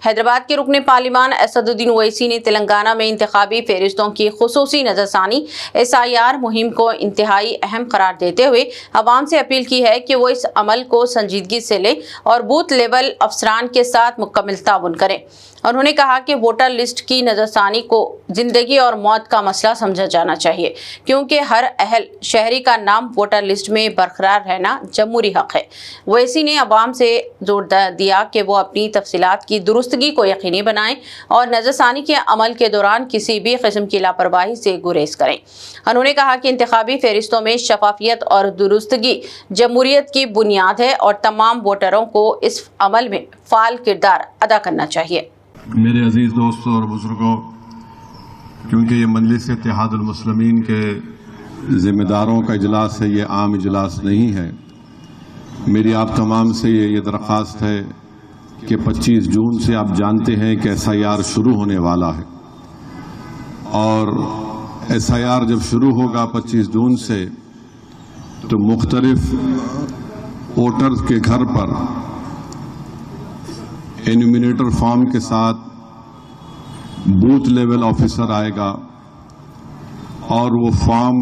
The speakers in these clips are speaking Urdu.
حیدرآباد کے رکن پارلیمان اسد الدین اویسی نے تلنگانہ میں انتخابی فہرستوں کی خصوصی نظرثانی SIR مہم کو انتہائی اہم قرار دیتے ہوئے عوام سے اپیل کی ہے کہ وہ اس عمل کو سنجیدگی سے لیں اور بوتھ لیول افسران کے ساتھ مکمل تعاون کریں۔ انہوں نے کہا کہ ووٹر لسٹ کی نظرثانی کو زندگی اور موت کا مسئلہ سمجھا جانا چاہیے، کیونکہ ہر اہل شہری کا نام ووٹر لسٹ میں برقرار رہنا جمہوری حق ہے۔ اویسی نے عوام سے زور دیا کہ وہ اپنی تفصیلات کی درستگی کو یقینی بنائیں اور نظرثانی کے عمل کے دوران کسی بھی قسم کی لاپرواہی سے گریز کریں۔ انہوں نے کہا کہ انتخابی فہرستوں میں شفافیت اور درستگی جمہوریت کی بنیاد ہے اور تمام ووٹروں کو اس عمل میں فعال کردار ادا کرنا چاہیے۔ میرے عزیز دوستوں اور بزرگوں، کیونکہ یہ مجلس اتحاد المسلمین کے ذمہ داروں کا اجلاس ہے، یہ عام اجلاس نہیں ہے، میری آپ تمام سے یہ درخواست ہے کہ 25 جون سے آپ جانتے ہیں کہ SIR شروع ہونے والا ہے، اور SIR جب شروع ہوگا 25 جون سے تو مختلف ووٹرز کے گھر پر انومینیٹر فارم کے ساتھ بوتھ لیول آفیسر آئے گا اور وہ فارم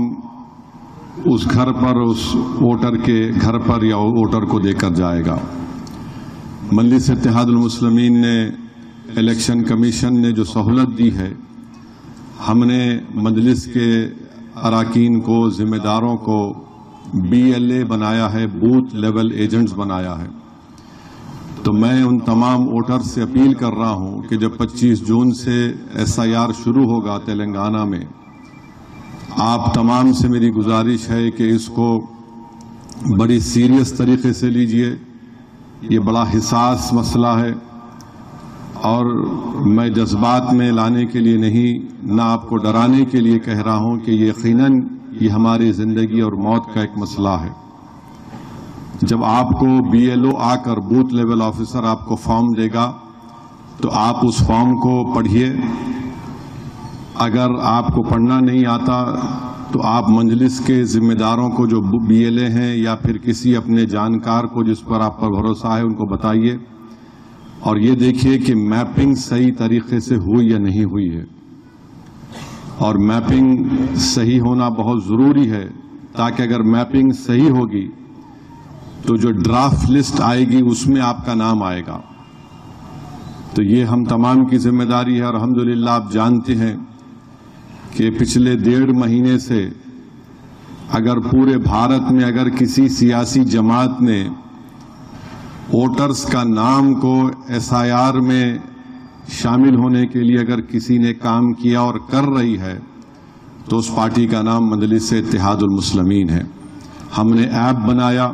اس گھر پر، اس ووٹر کے گھر پر یا ووٹر کو دے کر جائے گا۔ مجلس اتحاد المسلمین نے، الیکشن کمیشن نے جو سہولت دی ہے، ہم نے مجلس کے اراکین کو، ذمہ داروں کو BLA بنایا ہے، بوتھ لیول ایجنٹس بنایا ہے۔ تو میں ان تمام ووٹر سے اپیل کر رہا ہوں کہ جب 25 جون سے SIR شروع ہوگا تلنگانہ میں، آپ تمام سے میری گزارش ہے کہ اس کو بڑی سیریس طریقے سے لیجئے۔ یہ بڑا حساس مسئلہ ہے اور میں جذبات میں لانے کے لیے نہیں، نہ آپ کو ڈرانے کے لیے کہہ رہا ہوں کہ یقیناً یہ ہماری زندگی اور موت کا ایک مسئلہ ہے۔ جب آپ کو BLO آ کر، بوتھ لیول آفیسر آپ کو فارم دے گا تو آپ اس فارم کو پڑھیے۔ اگر آپ کو پڑھنا نہیں آتا تو آپ مجلس کے ذمہ داروں کو جو BLA ہیں یا پھر کسی اپنے جانکار کو جس پر آپ پر بھروسہ ہے ان کو بتائیے، اور یہ دیکھیے کہ میپنگ صحیح طریقے سے ہوئی یا نہیں ہوئی ہے۔ اور میپنگ صحیح ہونا بہت ضروری ہے، تاکہ اگر میپنگ صحیح ہوگی تو جو ڈرافٹ لسٹ آئے گی اس میں آپ کا نام آئے گا۔ تو یہ ہم تمام کی ذمہ داری ہے، اور الحمدللہ آپ جانتے ہیں کہ پچھلے 1.5 مہینے سے اگر پورے بھارت میں اگر کسی سیاسی جماعت نے ووٹرز کا نام کو SIR میں شامل ہونے کے لیے اگر کسی نے کام کیا اور کر رہی ہے تو اس پارٹی کا نام مجلس اتحاد المسلمین ہے۔ ہم نے ایپ بنایا۔